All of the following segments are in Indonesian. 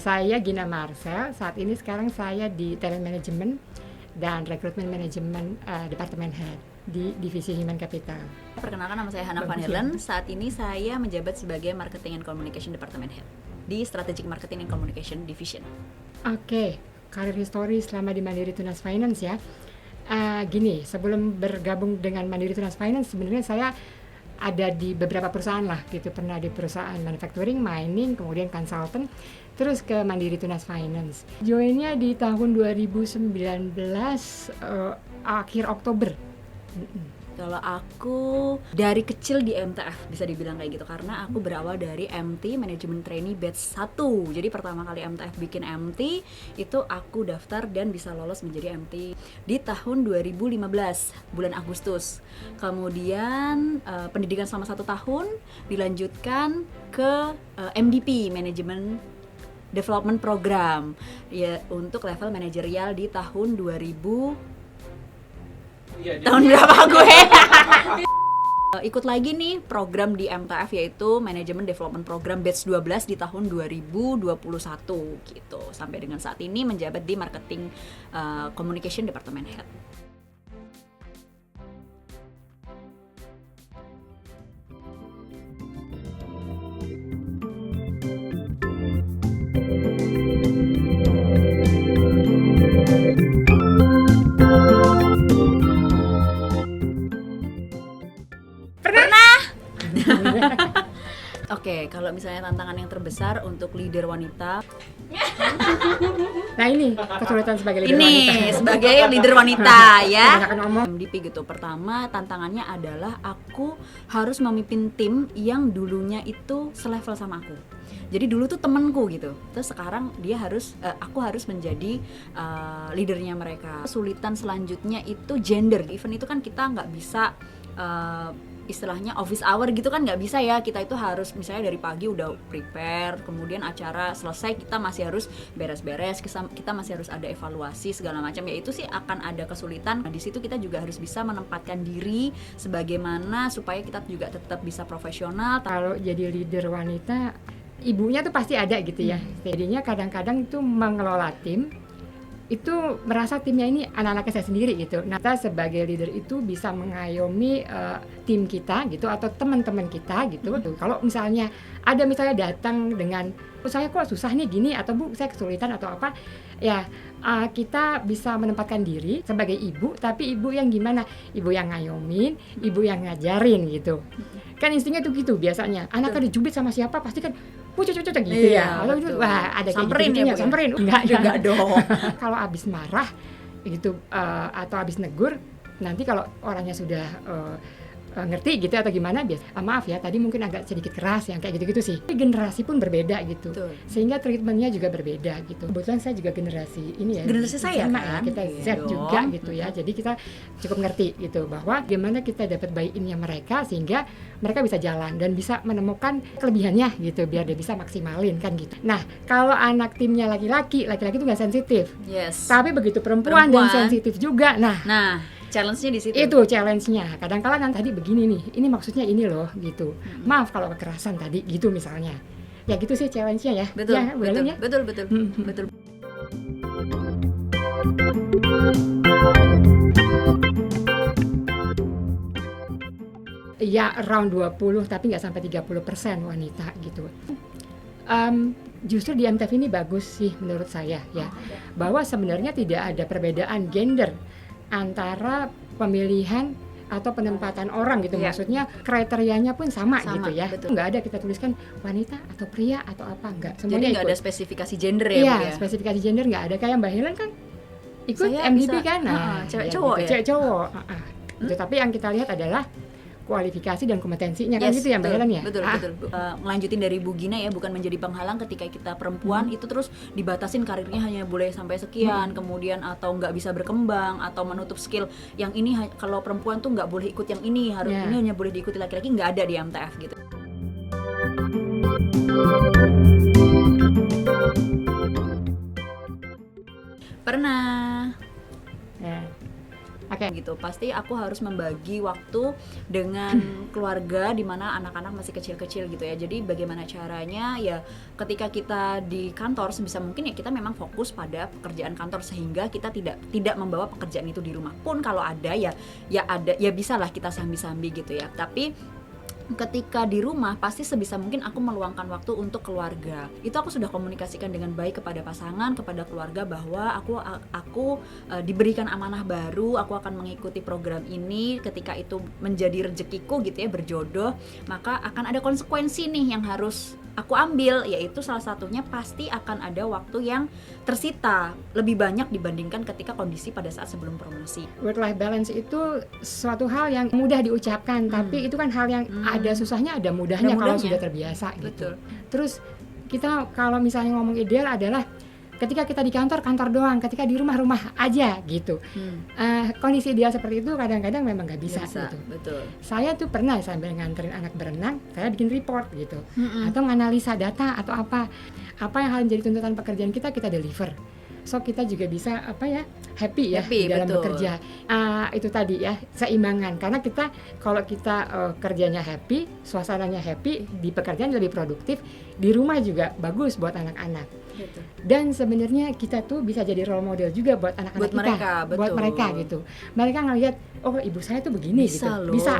Saya Gina Marcel, saat ini sekarang saya di Talent Management dan Recruitment Management Department Head di Divisi Human Capital. Perkenalkan, nama saya Hannah Van Helen. Saat ini saya menjabat sebagai Marketing and Communication Department Head di Strategic Marketing and Communication Division. Oke, career history selama di Mandiri Tunas Finance ya. Gini, sebelum bergabung dengan Mandiri Tunas Finance, sebenarnya saya ada di beberapa perusahaan lah gitu. Pernah di perusahaan manufacturing, mining, kemudian consultant, terus ke Mandiri Tunas Finance. Joinnya di tahun 2019 akhir Oktober. Kalau aku dari kecil di MTF bisa dibilang kayak gitu, karena aku berawal dari MT Management Trainee Batch 1. Jadi pertama kali MTF bikin MT itu aku daftar dan bisa lolos menjadi MT di tahun 2015 bulan Agustus. Kemudian pendidikan selama 1 tahun dilanjutkan ke MDP Management Development Program ya, untuk level manajerial di tahun 2000. Tahun berapa gue? Ikut lagi nih program di MTF, yaitu Management Development Program Batch 12 di tahun 2021 gitu. Sampai dengan saat ini menjabat di Marketing Communication Department Head. Oke, kalau misalnya tantangan yang terbesar untuk leader wanita. Nah ini kesulitan sebagai leader Ini wanita. sebagai leader wanita ya. Kebanyakan ngomong. MDP gitu. Pertama tantangannya adalah aku harus memimpin tim yang dulunya itu selevel sama aku. Jadi dulu tuh temenku gitu. Terus sekarang aku harus menjadi leadernya mereka. Kesulitan selanjutnya itu gender. Event itu kan kita nggak bisa istilahnya office hour gitu kan, nggak bisa ya. Kita itu harus misalnya dari pagi udah prepare, kemudian acara selesai kita masih harus beres-beres, kita masih harus ada evaluasi segala macam. Ya itu sih akan ada kesulitan. Nah, di situ kita juga harus bisa menempatkan diri sebagaimana supaya kita juga tetap bisa profesional. Kalau jadi leader wanita, ibunya tuh pasti ada gitu ya. Jadinya kadang-kadang itu mengelola tim itu merasa timnya ini anak-anaknya saya sendiri gitu. Nah, kita sebagai leader itu bisa mengayomi tim kita gitu atau teman-teman kita gitu. Kalau misalnya datang dengan saya kok susah nih gini, atau Bu saya kesulitan atau apa ya, kita bisa menempatkan diri sebagai ibu, tapi ibu yang gimana? Ibu yang ngayomin, ibu yang ngajarin gitu. Kan instingnya tuh gitu biasanya. Anaknya dijubit sama siapa pasti kan cucu gitu iya, ya. Lalu wah ada samperin kayak gitu, samperin. Enggak dong. Kalau abis marah gitu atau abis negur, nanti kalau orangnya sudah ngerti gitu atau gimana, maaf ya tadi mungkin agak sedikit keras yang kayak gitu-gitu sih. Generasi pun berbeda gitu. Betul. Sehingga treatmentnya juga berbeda gitu. Kebetulan saya juga generasi ini ya. Generasi saya sama kan? Ya, kita Z juga gitu ya. Jadi kita cukup ngerti gitu bahwa gimana kita dapat buy-in-nya mereka sehingga mereka bisa jalan dan bisa menemukan kelebihannya gitu biar dia bisa maksimalin kan gitu. Nah, kalau anak timnya laki-laki itu nggak sensitif. Yes. Tapi begitu perempuan dan sensitif juga. Nah, challenge-nya di situ. Itu challenge-nya. Kadang-kala kan tadi begini nih, ini maksudnya ini loh gitu. Maaf kalau kekerasan tadi gitu misalnya. Ya gitu sih challenge-nya ya. Betul, ya, betul, ya? betul. Ya around 20 tapi nggak sampai 30% wanita gitu. Justru di MTF ini bagus sih menurut saya ya. Bahwa sebenarnya tidak ada perbedaan gender antara pemilihan atau penempatan orang gitu. Maksudnya kriterianya pun sama gitu ya. Betul. Nggak ada kita tuliskan wanita atau pria atau apa, enggak. Semuanya jadi nggak ada spesifikasi gender ya, iya, Bu ya? spesifikasi gender nggak ada. Kayak Mbak Helen kan ikut Saya MDP bisa, kan, cewek ya, cowok gitu. ya? Cewek cowok. Gitu. Tapi yang kita lihat adalah kualifikasi dan kompetensinya kan gitu ya Mbak Helen ya? Betul. Ngelanjutin dari Bu Gina ya, bukan menjadi penghalang ketika kita perempuan itu terus dibatasin karirnya hanya boleh sampai sekian, kemudian atau nggak bisa berkembang atau menutup skill yang ini. Kalau perempuan tuh nggak boleh ikut yang ini, harus ini hanya boleh diikuti laki-laki, nggak ada di MTF gitu. Pernah. Ya. Oke. gitu. Pasti aku harus membagi waktu dengan keluarga di mana anak-anak masih kecil-kecil gitu ya. Jadi bagaimana caranya ya ketika kita di kantor sebisa mungkin ya kita memang fokus pada pekerjaan kantor sehingga kita tidak membawa pekerjaan itu di rumah. Pun kalau ada ya ada ya bisalah kita sambi-sambi gitu ya. Tapi ketika di rumah pasti sebisa mungkin aku meluangkan waktu untuk keluarga. Itu aku sudah komunikasikan dengan baik kepada pasangan, kepada keluarga bahwa aku diberikan amanah baru, aku akan mengikuti program ini. Ketika itu menjadi rezekiku gitu ya, berjodoh, maka akan ada konsekuensi nih yang harus aku ambil, yaitu salah satunya pasti akan ada waktu yang tersita lebih banyak dibandingkan ketika kondisi pada saat sebelum promosi. Work life balance itu suatu hal yang mudah diucapkan, tapi itu kan hal yang ada susahnya, ada mudahnya kalau sudah terbiasa gitu. Betul. Terus kita kalau misalnya ngomong ideal adalah ketika kita di kantor doang, ketika di rumah aja gitu. Kondisi ideal seperti itu kadang-kadang memang nggak bisa gitu. Betul. Saya tuh pernah sambil nganterin anak berenang, saya bikin report gitu, atau nganalisa data atau apa yang harus jadi tuntutan pekerjaan kita deliver. So kita juga bisa happy di dalam betul. bekerja. Itu tadi ya, seimbangan, karena kalau kita kerjanya happy, suasananya happy, di pekerjaan lebih produktif, di rumah juga bagus buat anak-anak. Betul. Dan sebenarnya kita tuh bisa jadi role model juga buat anak-anak buat mereka gitu. Mereka ngelihat, oh ibu saya tuh begini bisa gitu. Loh. Bisa,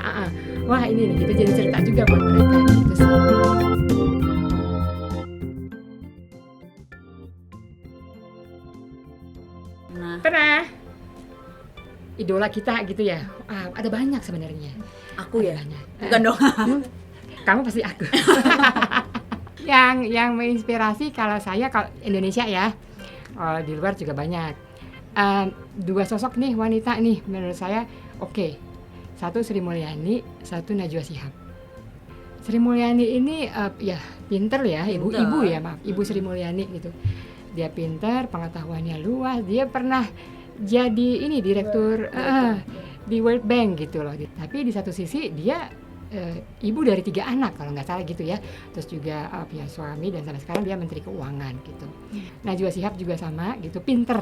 wah ini nih gitu, jadi cerita juga buat mereka gitu sih. Pernah idola kita gitu ya. Ada banyak sebenarnya. Aku ya? Banyak. Bukan dong. Kamu pasti aku. yang menginspirasi kalau Indonesia ya, di luar juga banyak. Dua sosok nih wanita nih menurut saya oke. Satu Sri Mulyani, satu Najwa Shihab. Sri Mulyani ini ya pinter ya, ibu Sri Mulyani gitu. Dia pinter, pengetahuannya luas, dia pernah jadi direktur di World Bank gitu loh. Tapi di satu sisi dia ibu dari 3 anak kalau nggak salah gitu ya. Terus juga punya suami dan sampai sekarang dia Menteri Keuangan gitu. Najwa Shihab juga sama gitu, pinter,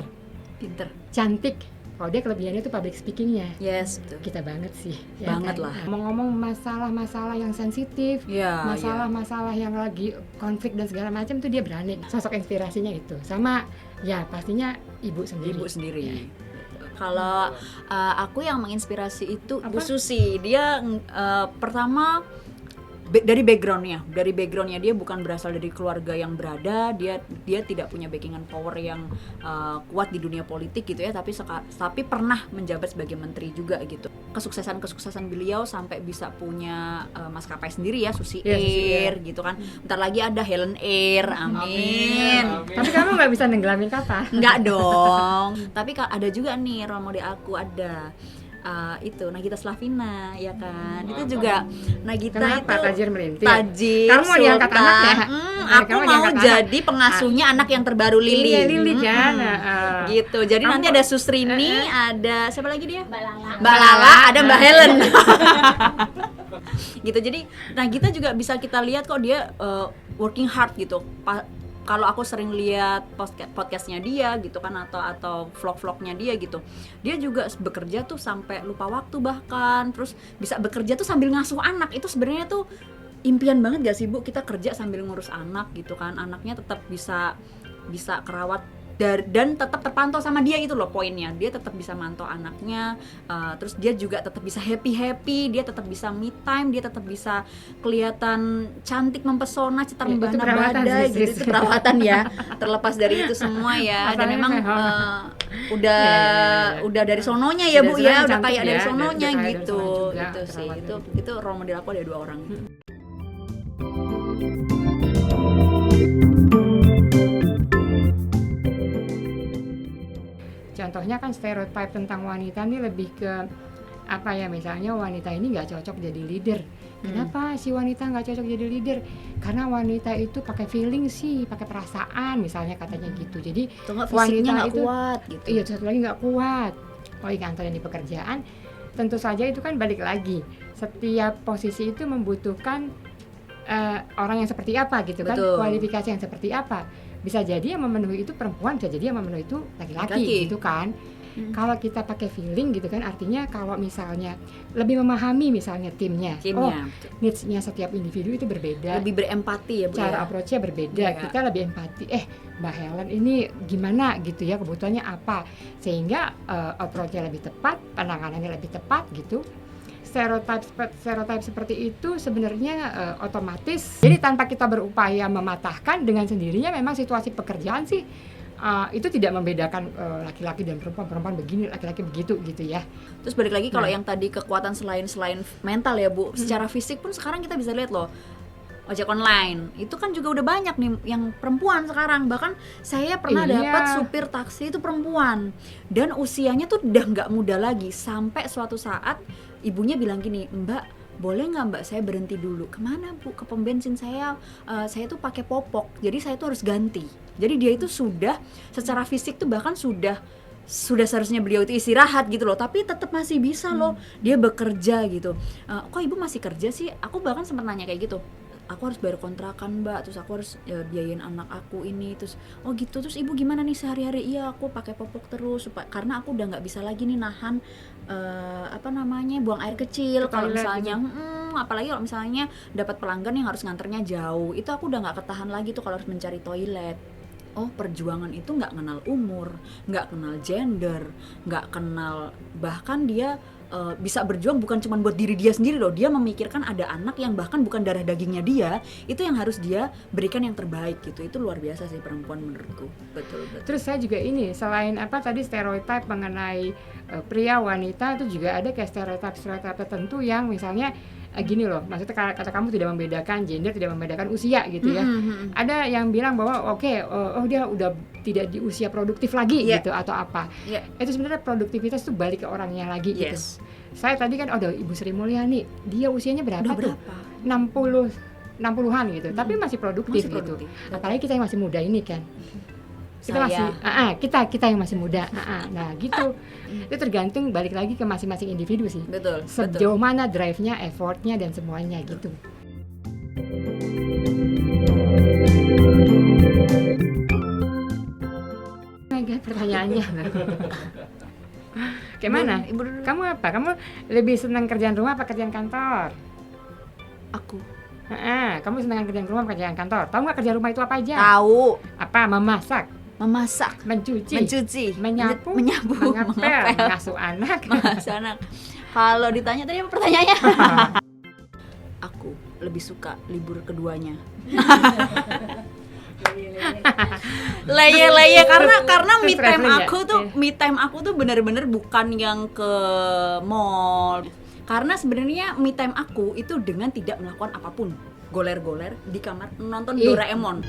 cantik. Kalau dia kelebihannya tuh public speakingnya. Yes, betul. Kita banget sih. Banget lah. Ngomong masalah-masalah yang sensitif, masalah-masalah yang lagi konflik dan segala macam tuh dia berani. Sosok inspirasinya itu. Sama ya pastinya ibu sendiri. Ya. Kalau aku yang menginspirasi itu Bu Susi. Dia pertama dari backgroundnya dia bukan berasal dari keluarga yang berada, dia tidak punya backingan power yang kuat di dunia politik gitu ya, tapi pernah menjabat sebagai menteri juga gitu. Kesuksesan beliau sampai bisa punya maskapai sendiri ya, Susi Air gitu kan. Bentar lagi ada Helen Air, amin. Tapi kamu nggak bisa nenggelamin kapal. Nggak dong. Tapi ada juga nih role model aku, ada itu Nagita Slavina ya kan. Itu juga Nagita. Kenapa itu tajir melintir? Kamu mau diangkat anaknya? Aku mau jadi pengasuhnya anak yang terbaru Lili. Iya, Lili kan. Gitu. Jadi nanti ada Susrini, ada siapa lagi dia? Mbak Lala, ada Mbak Helen. Gitu. Jadi Nagita juga bisa kita lihat kok dia working hard gitu. Kalau aku sering lihat podcastnya dia gitu kan, atau vlog-vlognya dia gitu, dia juga bekerja tuh sampai lupa waktu, bahkan terus bisa bekerja tuh sambil ngasuh anak. Itu sebenarnya tuh impian banget gak sih Bu, kita kerja sambil ngurus anak gitu kan, anaknya tetap bisa kerawat dan tetap terpantau sama dia. Itu loh poinnya, dia tetap bisa mantau anaknya, terus dia juga tetap bisa happy, dia tetap bisa me time, dia tetap bisa kelihatan cantik, mempesona, cetar membahana badai gitu. Itu perawatan ya, terlepas dari itu semua ya. Dan memang udah dari sononya ya Bu ya, udah kayak dari sononya gitu. Itu sih, itu role model aku ada 2 orang. Contohnya kan stereotip tentang wanita ini lebih ke misalnya wanita ini nggak cocok jadi leader. Kenapa si wanita nggak cocok jadi leader? Karena wanita itu pakai feeling sih, pakai perasaan misalnya, katanya gitu. Jadi wanita itu kuat gitu. Iya, satu lagi nggak kuat. Oh, di kantor yang di pekerjaan, tentu saja itu kan balik lagi. Setiap posisi itu membutuhkan orang yang seperti apa gitu. Betul. Kan, kualifikasi yang seperti apa. Bisa jadi yang memenuhi itu perempuan, bisa jadi yang memenuhi itu laki-laki gitu kan. Kalau kita pakai feeling gitu kan, artinya kalau misalnya lebih memahami misalnya timnya, betul. needs-nya setiap individu itu berbeda, Lebih berempati ya Bu cara ya. approach-nya berbeda, Iya. kita lebih empati, Mbak Helen ini gimana gitu ya, kebutuhannya apa, sehingga approach-nya lebih tepat, penanganannya lebih tepat gitu. Stereotip seperti itu sebenarnya otomatis, jadi tanpa kita berupaya mematahkan, dengan sendirinya memang situasi pekerjaan sih itu tidak membedakan laki-laki dan perempuan begini, laki-laki begitu gitu ya. Terus balik lagi kalau Nah. yang tadi kekuatan selain mental ya Bu, secara fisik pun sekarang kita bisa lihat loh, ojek online itu kan juga udah banyak nih yang perempuan sekarang. Bahkan saya pernah Iya. dapat supir taksi itu perempuan dan usianya tuh udah nggak muda lagi. Sampai suatu saat ibunya bilang gini, Mbak, boleh nggak Mbak saya berhenti dulu? Kemana Bu? Ke pom bensin, saya tuh pakai popok, jadi saya tuh harus ganti. Jadi dia itu sudah secara fisik tuh bahkan sudah seharusnya beliau itu istirahat gitu loh, tapi tetap masih bisa loh dia bekerja gitu. Kok ibu masih kerja sih? Aku bahkan sempat nanya kayak gitu, aku harus bayar kontrakan Mbak, terus aku harus biayain anak aku ini, terus oh gitu, terus ibu gimana nih sehari-hari? Iya aku pakai popok terus karena aku udah nggak bisa lagi nih nahan buang air kecil. Kalau Toilet misalnya gitu. apalagi kalau misalnya dapat pelanggan yang harus nganternya jauh, itu aku udah nggak ketahan lagi tuh kalau harus mencari toilet. Oh, perjuangan itu nggak kenal umur, nggak kenal gender, nggak kenal, bahkan dia bisa berjuang bukan cuma buat diri dia sendiri loh. Dia memikirkan ada anak yang bahkan bukan darah dagingnya dia, itu yang harus dia berikan yang terbaik gitu. Itu luar biasa sih perempuan menurutku. Betul. Terus saya juga ini, selain tadi stereotip mengenai pria wanita, itu juga ada kayak stereotip tertentu yang misalnya gini loh, maksudnya kata kamu tidak membedakan gender, tidak membedakan usia gitu ya. Ada yang bilang bahwa dia udah tidak di usia produktif lagi gitu atau apa. Itu sebenarnya produktivitas tuh balik ke orangnya lagi gitu. Saya tadi kan Ibu Sri Mulyani, dia usianya berapa tuh? 60-an gitu, tapi masih produktif gitu. Apalagi kita yang masih muda ini kan. Kita yang masih muda. Nah, gitu. Itu tergantung, balik lagi ke masing-masing individu sih. Betul. Sejauh mana drive-nya, effort-nya dan semuanya gitu. Pertanyaannya. Kayak mana? Kamu apa? Kamu lebih senang kerjaan rumah apa kerjaan kantor? Aku. Kamu senang kerjaan rumah apa kerjaan kantor? Tahu nggak kerja rumah itu apa aja? Tahu. Apa? Memasak, mencuci, menyapu, mengepel, mengasuh anak. Kalau ditanya tadi apa pertanyaannya? Aku lebih suka libur keduanya. Leye karena me time aku tuh benar-benar bukan yang ke mall. Karena sebenarnya me time aku itu dengan tidak melakukan apapun, goler-goler di kamar nonton Doraemon.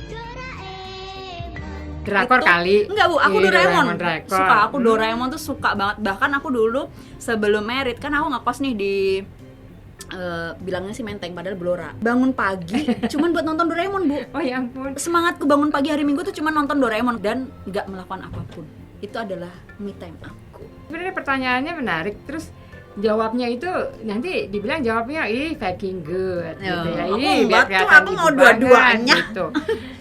Drakor kali. Enggak Bu, aku Doraemon. Suka, aku Doraemon tuh suka banget. Bahkan aku dulu sebelum married kan aku ngekos nih di bilangnya sih Menteng padahal Blora. Bangun pagi cuman buat nonton Doraemon Bu. Oh ya ampun. Semangatku bangun pagi hari Minggu tuh cuma nonton Doraemon dan nggak melakukan apapun. Itu adalah me time aku. Sebenarnya pertanyaannya menarik, terus jawabnya itu nanti dibilang jawabnya faking good gitu ya. Aku mau dua-duanya gitu.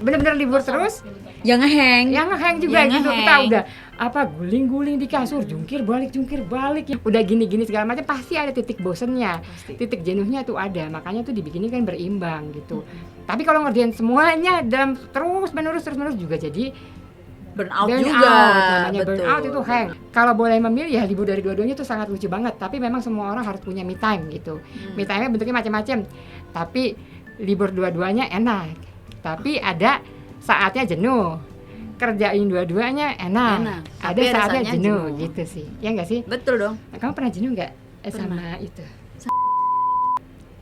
Bener-bener libur terus. Yang ngehang juga yang gitu. ngehang. Kita udah guling-guling di kasur, jungkir balik, udah gini-gini segala macam, pasti ada titik bosennya, titik jenuhnya tuh ada, makanya tuh dibikinnya kan berimbang gitu. Tapi kalau ngerjain semuanya dalam terus menerus juga jadi burnout juga. Namanya burnout itu hang. Kalau boleh memilih ya libur dari dua-duanya tuh sangat lucu banget, tapi memang semua orang harus punya me time gitu. Me time-nya bentuknya macam-macam, tapi libur dua-duanya enak, tapi ada saatnya jenuh. Kerjain dua-duanya enak. Ada saatnya jenuh gitu sih. Ya nggak sih? Betul dong. Kamu pernah jenuh nggak sama itu?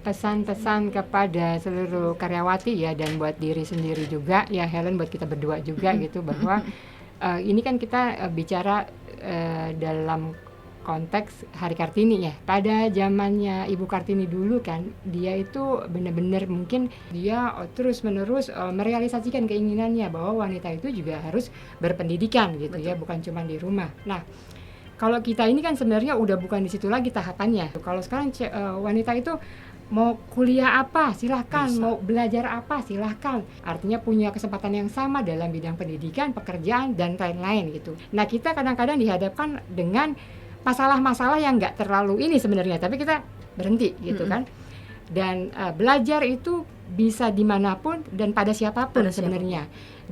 Pesan-pesan kepada seluruh karyawati ya, dan buat diri sendiri juga ya Helen, buat kita berdua juga gitu, bahwa ini kan kita bicara dalam konteks Hari Kartini ya. Pada zamannya Ibu Kartini dulu kan, dia itu benar-benar mungkin dia terus-menerus merealisasikan keinginannya bahwa wanita itu juga harus berpendidikan gitu. Betul. Ya, bukan cuma di rumah. Nah, kalau kita ini kan sebenarnya udah bukan di situ lagi tahapannya. Kalau sekarang wanita itu Mau kuliah apa, silahkan. Bisa. Mau belajar apa, silahkan. Artinya punya kesempatan yang sama dalam bidang pendidikan, pekerjaan, dan lain-lain gitu. Nah, kita kadang-kadang dihadapkan dengan masalah-masalah yang nggak terlalu ini sebenarnya, tapi kita berhenti gitu kan. Dan belajar itu bisa dimanapun dan pada siapapun Pada siapapun. sebenarnya.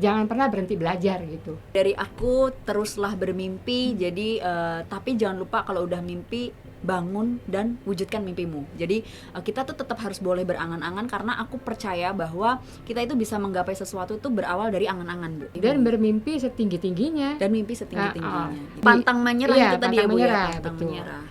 Jangan pernah berhenti belajar gitu. Dari aku, teruslah bermimpi. Jadi tapi jangan lupa kalau udah mimpi, bangun dan wujudkan mimpimu. Jadi kita tuh tetap harus boleh berangan-angan, karena aku percaya bahwa kita itu bisa menggapai sesuatu itu berawal dari angan-angan, Bu. Dan bermimpi setinggi-tingginya. Dan mimpi setinggi-tingginya. Di- Pantang menyerah iya, itu tadi ya, pantang Bu, menyerah, ya. Pantang betul. menyerah.